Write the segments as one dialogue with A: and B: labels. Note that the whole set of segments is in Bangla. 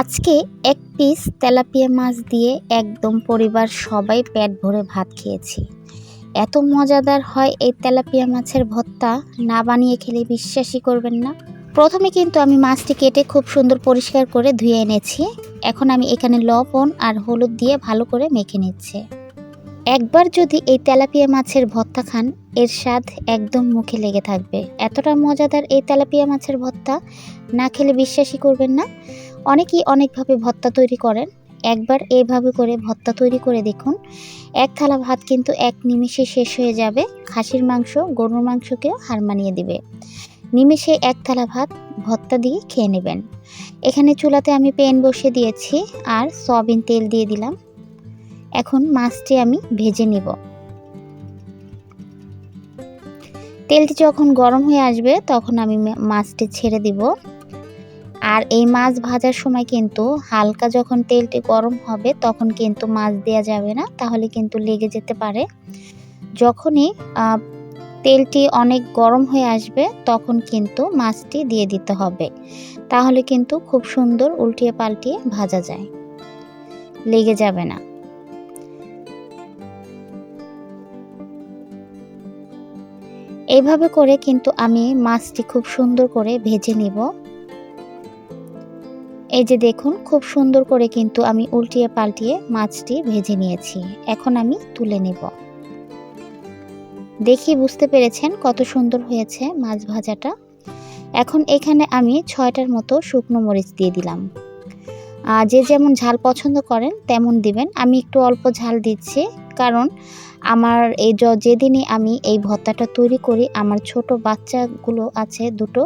A: আজকে এক পিস তেলাপিয়া মাছ দিয়ে একদম পরিবার সবাই পেট ভরে ভাত খেয়েছি। এত মজাদার হয় এই তেলাপিয়া মাছের ভর্তা, না বানিয়ে খেলে বিশ্বাসই করবেন না। প্রথমে কিন্তু আমি মাছটি কেটে খুব সুন্দর পরিষ্কার করে ধুয়ে এনেছি। এখন আমি এখানে লবণ আর হলুদ দিয়ে ভালো করে মেখে নিচ্ছি। একবার যদি এই তেলাপিয়া মাছের ভর্তা খান, এর স্বাদ একদম মুখে লেগে থাকবে। এতটা মজাদার এই তেলাপিয়া মাছের ভর্তা, না খেলে বিশ্বাসই করবেন না। অনেকেই অনেকভাবে ভর্তা তৈরি করেন, একবার এইভাবে করে ভর্তা তৈরি করে দেখুন। এক থালা ভাত কিন্তু এক নিমেষে শেষ হয়ে যাবে। খাসির মাংস গরুর মাংসকেও হার মানিয়ে দিবে। নিমেষে এক থালা ভাত ভর্তা দিয়ে খেয়ে নেবেন। এখানে চুলাতে আমি প্যান বসিয়ে দিয়েছি আর সয়াবিন তেল দিয়ে দিলাম। এখন মাছটি আমি ভেজে নিব। তেলটি যখন গরম হয়ে আসবে তখন আমি মাছটি ছেড়ে দিব। আর এই মাছ ভাজার সময় কিন্তু হালকা যখন তেলটি গরম হবে তখন কিন্তু মাছ দেওয়া যাবে না, তাহলে কিন্তু লেগে যেতে পারে। যখনই তেলটি অনেক গরম হয়ে আসবে তখন কিন্তু মাছটি দিয়ে দিতে হবে, তাহলে কিন্তু খুব সুন্দর উল্টিয়ে পাল্টিয়ে ভাজা যায়, লেগে যাবে না। এইভাবে করে কিন্তু আমি মাছটি খুব সুন্দর করে ভেজে নিব। এই যে দেখুন, খুব সুন্দর করে কিন্তু আমি উল্টিয়ে পাল্টিয়ে মাছটি ভেজে নিয়েছি। এখন আমি তুলে নেব। দেখি বুঝতে পেরেছেন কত সুন্দর হয়েছে মাছ ভাজাটা। এখন এখানে আমি 6টার মতো শুকনো মরিচ দিয়ে দিলাম। যে যেমন ঝাল পছন্দ করেন তেমন দিবেন। আমি একটু অল্প ঝাল দিচ্ছি, কারণ আমার এই যেদিনই আমি এই ভর্তাটা তৈরি করি, আমার ছোট বাচ্চাগুলো আছে দুটো,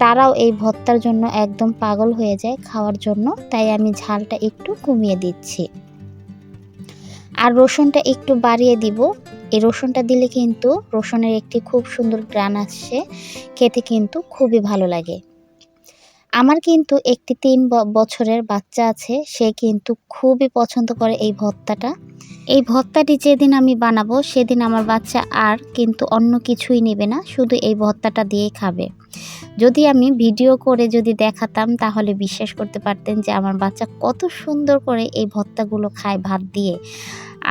A: তারাও এই ভর্তার জন্য একদম পাগল হয়ে যায় খাওয়ার জন্য, তাই আমি ঝালটা একটু কমিয়ে দিচ্ছি। আর রসুনটা একটু বাড়িয়ে দিব। এই রসুনটা দিলে কিন্তু রসুনের একটি খুব সুন্দর ঘ্রাণ আসছে, খেতে কিন্তু খুবই ভালো লাগে। আমার কিন্তু একটি 3 বছরের বাচ্চা আছে, সে কিন্তু খুবই পছন্দ করে এই ভর্তাটা। এই ভর্তাটি যেদিন আমি বানাবো সেদিন আমার বাচ্চা আর কিন্তু অন্য কিছুই নেবে না, শুধু এই ভর্তাটা দিয়ে খাবে। যদি আমি ভিডিও করে যদি দেখাতাম তাহলে বিশ্বাস করতে পারতেন যে আমার বাচ্চা কত সুন্দর করে এই ভর্তাগুলো খায় ভাত দিয়ে,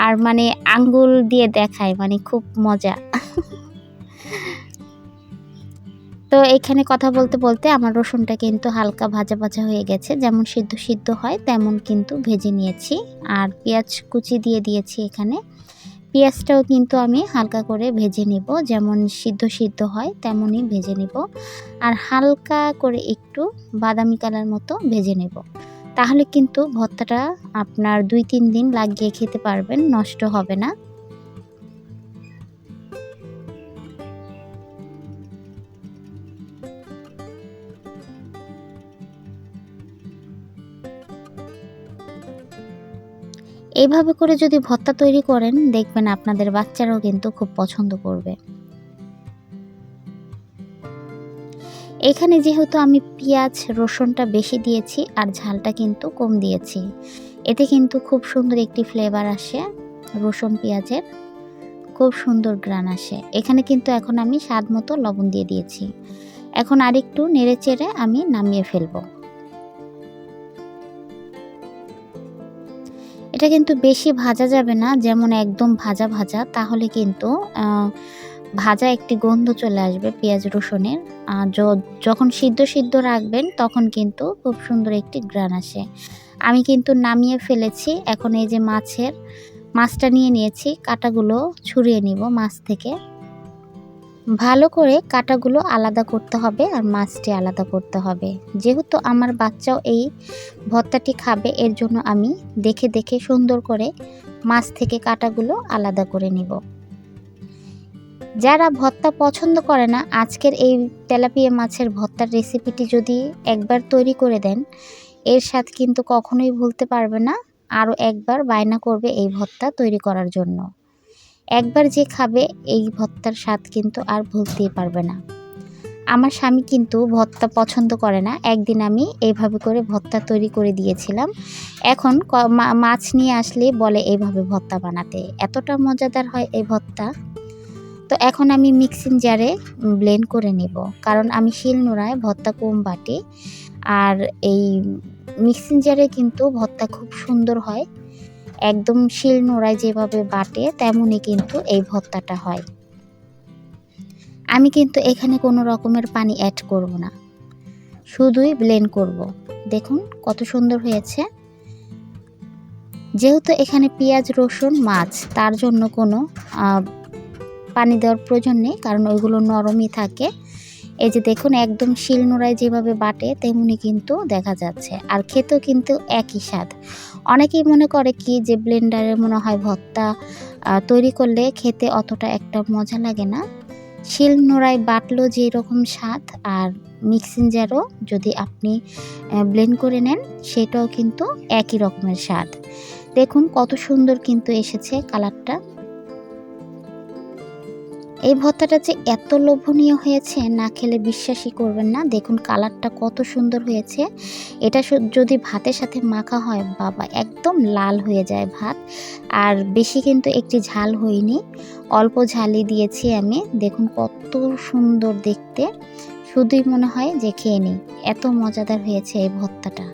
A: আর মানে আঙ্গুল দিয়ে দেখায়, মানে খুব মজা। তো এখানে কথা বলতে বলতে আমার রসুনটা কিন্তু হালকা ভাজা ভাজা হয়ে গেছে, যেমন সিদ্ধ সিদ্ধ হয় তেমন কিন্তু ভেজে নিয়েছি। আর পেঁয়াজ কুচি দিয়ে দিয়েছি এখানে। পেঁয়াজটাও কিন্তু আমি হালকা করে ভেজে নিব, যেমন সিদ্ধ সিদ্ধ হয় তেমনই ভেজে নিব। আর হালকা করে একটু বাদামি কালার মতো ভেজে নেব, তাহলে কিন্তু ভর্তাটা আপনার 2-3 দিন লাগিয়ে খেতে পারবেন, নষ্ট হবে না। এইভাবে করে যদি ভর্তা তৈরি করেন, দেখবেন আপনাদের বাচ্চারাও কিন্তু খুব পছন্দ করবে। এখানে যেহেতু আমি পেঁয়াজ রসুনটা বেশি দিয়েছি আর ঝালটা কিন্তু কম দিয়েছি, এতে কিন্তু খুব সুন্দর একটি ফ্লেভার আসে রসুন পেঁয়াজের, খুব সুন্দর ঘ্রাণ আসে। এখানে কিন্তু এখন আমি স্বাদ মতো লবণ দিয়ে দিয়েছি। এখন আরেকটু নেড়ে চেড়ে আমি নামিয়ে ফেলবো। এটা কিন্তু বেশি ভাজা যাবে না, যেমন একদম ভাজা ভাজা, তাহলে কিন্তু ভাজা একটি গন্ধ চলে আসবে পেঁয়াজ রসুনের। যখন সিদ্ধ সিদ্ধ রাখবেন তখন কিন্তু খুব সুন্দর একটি ঘ্রাণ আসে। আমি কিন্তু নামিয়ে ফেলেছি। এখন এই যে মাছটা নিয়ে নিয়েছি, কাঁটাগুলো ছুরিয়ে নিব মাছ থেকে। ভালো করে কাঁটাগুলো আলাদা করতে হবে আর মাছটি আলাদা করতে হবে। যেহেতু আমার বাচ্চাও এই ভর্তাটি খাবে, এর জন্য আমি দেখে দেখে সুন্দর করে মাছ থেকে কাঁটাগুলো আলাদা করে নিব। যারা ভর্তা পছন্দ করে না, আজকের এই তেলাপিয়া মাছের ভর্তার রেসিপিটি যদি একবার তৈরি করে দেন, এর স্বাদ কিন্তু কখনোই ভুলতে পারবে না। আরও একবার বায়না করবে এই ভর্তা তৈরি করার জন্য। একবার যে খাবে এই ভর্তার স্বাদ কিন্তু আর ভুলতেই পারবে না। আমার স্বামী কিন্তু ভর্তা পছন্দ করে না, একদিন আমি এইভাবে করে ভর্তা তৈরি করে দিয়েছিলাম। এখন মাছ নিয়ে আসলে বলে এইভাবে ভর্তা বানাতে, এতটা মজাদার হয় এই ভর্তা। তো এখন আমি মিক্সিং জারে ব্লেন্ড করে নেব, কারণ আমি শিলনোড়ায় ভর্তা কম বাটি। আর এই মিক্সিং জারে কিন্তু ভর্তা খুব সুন্দর হয়। একদম শিলনোড়ায় যেভাবে বাটে তেমনই কিন্তু এই ভর্তাটা হয়। আমি কিন্তু এখানে কোনো রকমের পানি অ্যাড করব না, শুধুই ব্লেন্ড করব। দেখুন কত সুন্দর হয়েছে। যেহেতু এখানে পেঁয়াজ, রসুন, মাছ, তার জন্য কোনো পানি দেওয়ার প্রয়োজন নেই, কারণ ওইগুলো নরমই থাকে। এই যে দেখুন একদম শিলনোড়ায় যেভাবে বাটে তেমনি কিন্তু দেখা যাচ্ছে, আর খেতেও কিন্তু একই স্বাদ। অনেকেই মনে করে কি যে ব্লেন্ডারে মনে হয় ভর্তা তৈরি করলে খেতে অতটা একটা মজা লাগে না। শিলনোড়ায় বাটলেও যে রকম স্বাদ, আর মিক্সিং জারও যদি আপনি ব্লেন্ড করে নেন সেটাও কিন্তু একই রকমের স্বাদ। দেখুন কত সুন্দর কিন্তু এসেছে কালারটা। এই ভর্তাটা যে এত লোভনীয় হয়েছে না খেলে বিশ্বাসই করবেন না। দেখুন কালারটা কত সুন্দর হয়েছে। এটা যদি ভাতের সাথে মাখা হয়, বাবা একদম লাল হয়ে যায় ভাত। আর বেশি কিন্তু একটি ঝাল হয়নি, অল্প ঝালই দিয়েছি আমি। দেখুন কত সুন্দর দেখতে, শুধুই মনে হয় যে খেয়ে নিই, এত মজাদার হয়েছে এই ভর্তাটা।